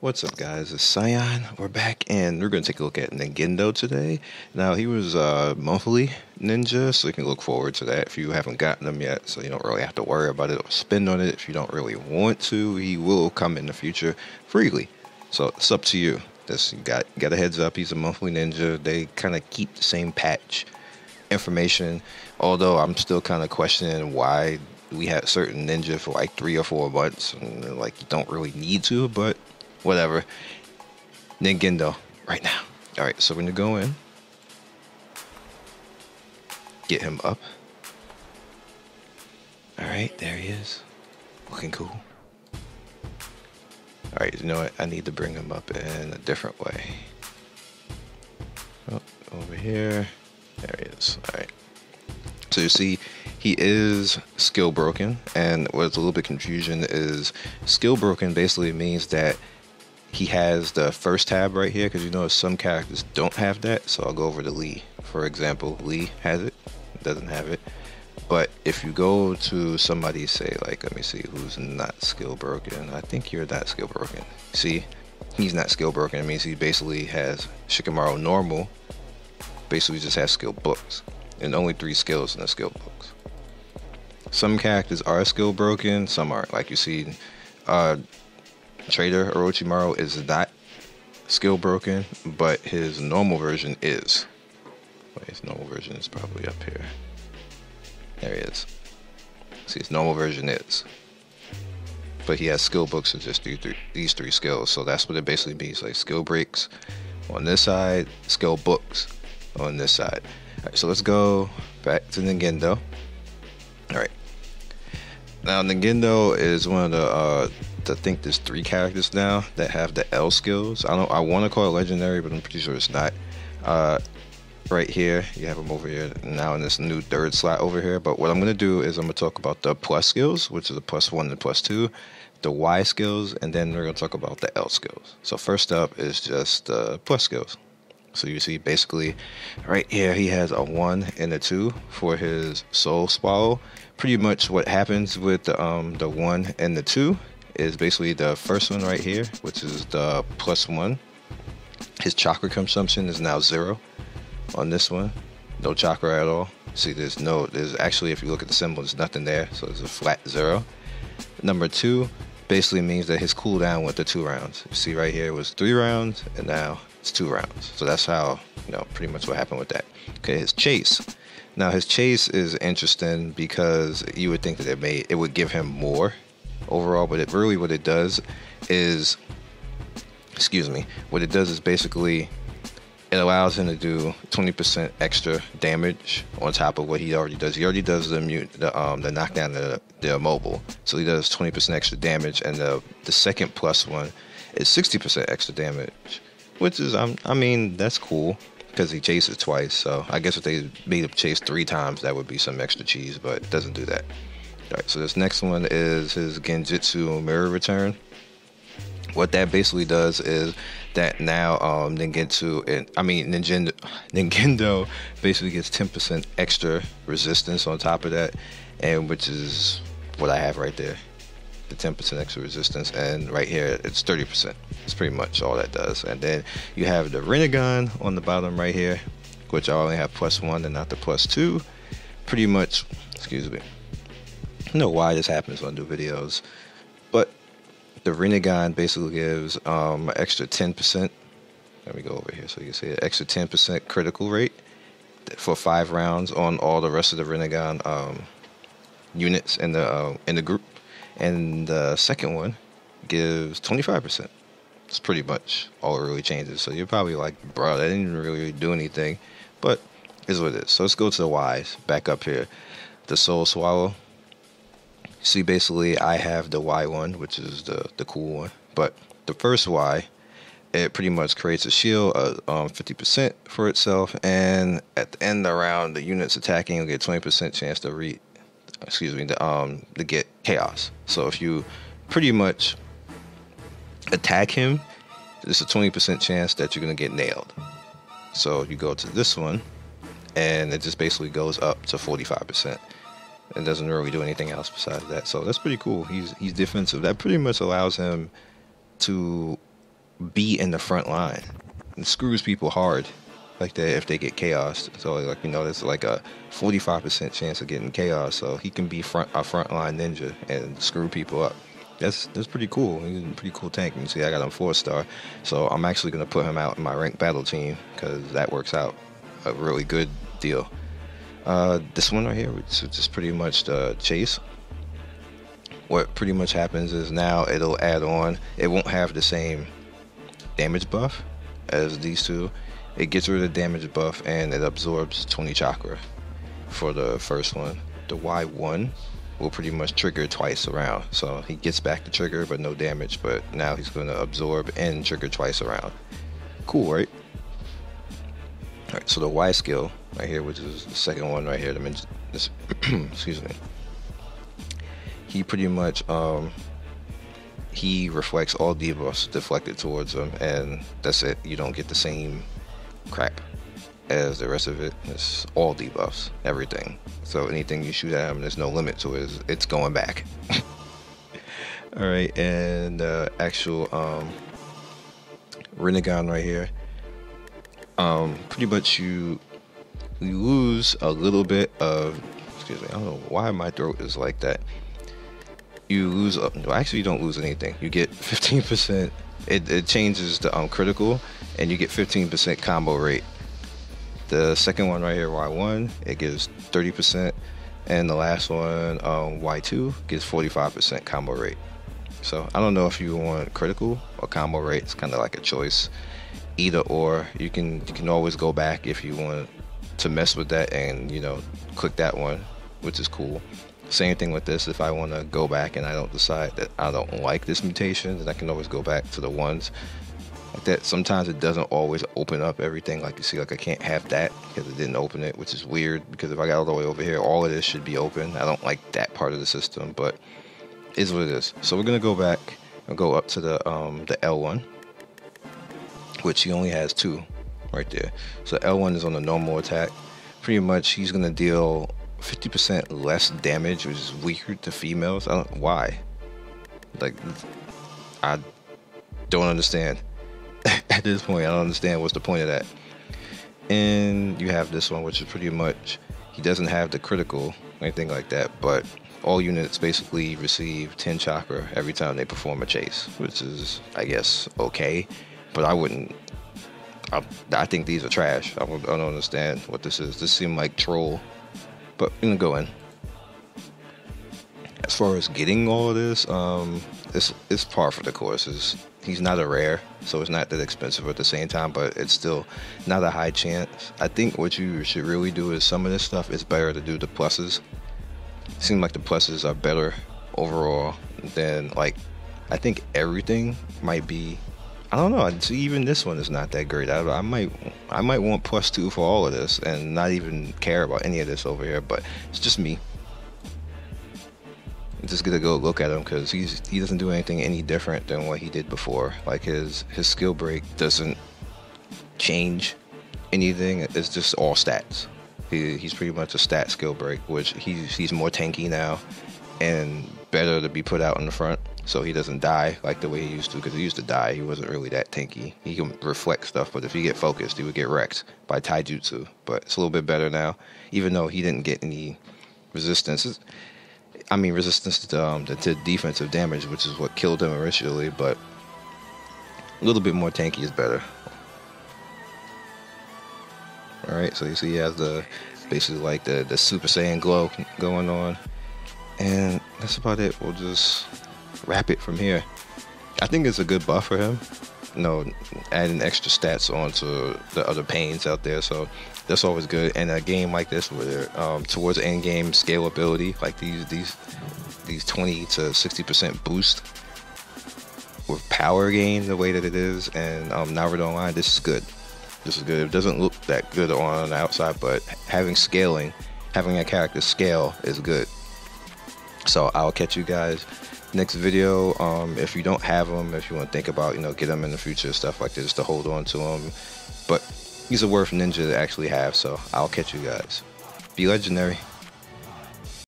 What's up, guys? It's Cyan. We're back, and we're going to take a look at Ningendo today. Now, he was a monthly ninja, so you can look forward to that if you haven't gotten him yet, so you don't really have to worry about it or spend on it if you don't really want to. He will come in the future freely, so it's up to you. This you got a heads up. He's a monthly ninja. They kind of keep the same patch information, although I'm still kind of questioning why we had certain ninja for like 3 or 4 months, and like you don't really need to, but whatever. Ningendo right now. All right, so we're gonna go in, get him up. All right, there he is, looking cool. All right, you know what? I need to bring him up in a different way. Oh, over here. There he is. All right. So you see, he is skill broken, and what's a little bit confusion is skill broken basically means that he has the first tab right here, because you know some characters don't have that. So I'll go over to Lee. For example, Lee has it, doesn't have it. But if you go to somebody, say like, let me see, who's not skill broken. I think you're not skill broken. See, he's not skill broken. It means he basically has Shikamaru normal. Basically just has skill books, and only 3 skills in the skill books. Some characters are skill broken, some aren't. Like you see, Trader Orochimaru is not skill broken, but his normal version is. Wait, his normal version is probably up here. There he is. See, his normal version is. But he has skill books of just these three skills. So that's what it basically means. Like skill breaks on this side, skill books on this side. Alright, so let's go back to Ningendo. Alright. Now Ningendo is one of the I think there's 3 characters now that have the L skills. I want to call it legendary, but I'm pretty sure it's not. Right here, you have them over here now in this new 3rd slot over here. But what I'm going to do is I'm going to talk about the plus skills, which is the +1 and +2, the Y skills, and then we're going to talk about the L skills. So first up is just the plus skills. So you see basically right here he has a 1 and a 2 for his soul swallow. Pretty much what happens with the 1 and the 2 is basically the first one right here, which is the +1. His chakra consumption is now 0 on this one. No chakra at all. See, there's actually, if you look at the symbol, there's nothing there, so it's a flat 0. Number 2 basically means that his cooldown went to 2 rounds. You see right here it was 3 rounds, and now it's 2 rounds. So that's how, pretty much what happened with that. Okay, his chase. Now his chase is interesting because you would think that it would give him more overall, but what it does is, what it does is basically it allows him to do 20% extra damage on top of what he already does. He already does the knockdown, the immobile, so he does 20% extra damage, and the second +1 is 60% extra damage, which is I mean that's cool because he chases twice. So I guess if they made him chase 3 times, that would be some extra cheese, but it doesn't do that. Alright, so this next one is his Genjutsu Mirror Return. What that basically does is that now Ningendo basically gets 10% extra resistance on top of that, and which is what I have right there, the 10% extra resistance, and right here it's 30%. It's pretty much all that does. And then you have the Rinnegan on the bottom right here, which I only have +1 and not the +2. Pretty much, excuse me. I don't know why this happens when I do videos, but the Rinnegan basically gives an extra 10%. Let me go over here so you can see it. Extra 10% critical rate for 5 rounds on all the rest of the Rinnegan units in the group, and the second one gives 25%. It's pretty much all it really changes. So you're probably like, bro, that didn't really do anything, but it's what it is. So let's go to the Y's back up here. The Soul Swallow. See, basically I have the Y1, which is the cool one, but the first Y, it pretty much creates a shield of 50% for itself, and at the end of the round, the units attacking will get 20% chance to get chaos. So if you pretty much attack him, there's a 20% chance that you're gonna get nailed. So you go to this one, and it just basically goes up to 45%. and doesn't really do anything else besides that. So that's pretty cool. He's defensive. That pretty much allows him to be in the front line. It screws people hard like that if they get chaos. So like, you know, there's like a 45% chance of getting chaos. So he can be a frontline ninja and screw people up. That's pretty cool. He's a pretty cool tank. You can see I got him 4-star. So I'm actually gonna put him out in my ranked battle team because that works out a really good deal. This one right here, which is pretty much the chase. What pretty much happens is now it'll add on. It won't have the same damage buff as these two. It gets rid of the damage buff and it absorbs 20 chakra for the first one. The Y1 will pretty much trigger twice around. So he gets back the trigger but no damage, but now he's going to absorb and trigger twice around. Cool, right? Alright, so the Y skill right here, which is the second one right here, this excuse me. He pretty much he reflects all debuffs deflected towards him, and that's it. You don't get the same crap as the rest of it. It's all debuffs, everything. So anything you shoot at him, there's no limit to it. It's going back. All right, and actual Rinnegan right here. Pretty much you lose a little bit of. Excuse me. I don't know why my throat is like that. You lose. No, actually, you don't lose anything. You get 15%. It changes the critical, and you get 15% combo rate. The second one right here, Y1, it gives 30%, and the last one, Y2, gives 45% combo rate. So I don't know if you want critical or combo rate. It's kind of like a choice, either or. You can always go back if you want to mess with that, and you know, click that one, which is cool. Same thing with this. If I want to go back and I don't decide that I don't like this mutation, then I can always go back to the ones like that. Sometimes it doesn't always open up everything. Like you see, like I can't have that because it didn't open it, which is weird because if I got all the way over here, all of this should be open. I don't like that part of the system, but it is what it is. So we're gonna go back and go up to the L1, which he only has 2 right there. So L1 is on the normal attack. Pretty much he's gonna deal 50% less damage, which is weird to females. I don't know why. Like, I don't understand. At this point, I don't understand what's the point of that. And you have this one, which is pretty much, he doesn't have the critical or anything like that, but all units basically receive 10 chakra every time they perform a chase, which is, I guess, okay. But I wouldn't. I think these are trash. I don't understand what this is. This seemed like troll. But I'm gonna go in. As far as getting all of this, it's par for the course. He's not a rare, so it's not that expensive at the same time, but it's still not a high chance. I think what you should really do is some of this stuff is better to do the pluses. It seems like the pluses are better overall than, like, I think everything might be. I don't know. See, even this one is not that great. I might want +2 for all of this and not even care about any of this over here. But it's just me. I'm just gonna go look at him because he doesn't do anything any different than what he did before. Like his skill break doesn't change anything. It's just all stats. He's pretty much a stat skill break, which he's more tanky now and better to be put out in the front. So he doesn't die like the way he used to, because he used to die. He wasn't really that tanky. He can reflect stuff, but if he get focused, he would get wrecked by taijutsu. But it's a little bit better now, even though he didn't get any resistance. I mean, resistance to defensive damage, which is what killed him originally, but a little bit more tanky is better. Alright, so you see he has basically like the Super Saiyan glow going on. And that's about it. We'll just wrap it from here. I think it's a good buff for him. You know, adding extra stats onto the other pains out there, so that's always good. And a game like this, where towards end game scalability, like these 20 to 60% boost with power gain the way that it is, and Naruto Online, this is good. This is good. It doesn't look that good on the outside, but having a character scale is good. So I'll catch you guys next video. If you don't have them, if you want to think about, you know, get them in the future, stuff like this, to hold on to them. But he's a worth ninja to actually have. So I'll catch you guys. Be legendary.